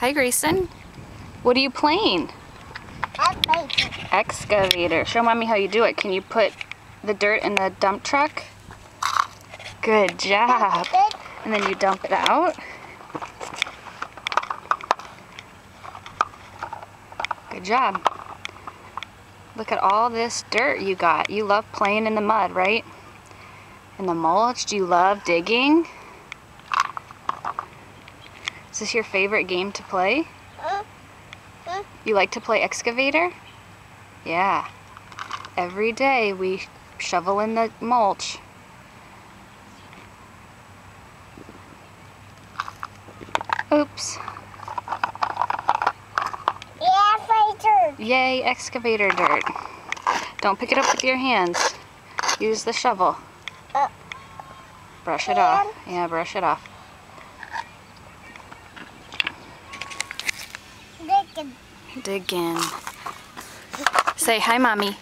Hi, Grayson. What are you playing? Excavator. Excavator. Show Mommy how you do it. Can you put the dirt in the dump truck? Good job. And then you dump it out. Good job. Look at all this dirt you got. You love playing in the mud, right? In the mulch. Do you love digging? Is this your favorite game to play? You like to play Excavator? Yeah. Every day we shovel in the mulch. Oops. Excavator. Yay, excavator dirt. Don't pick it up with your hands. Use the shovel. Brush it off. Yeah, brush it off. Digging. Dig in. Say hi, Mommy.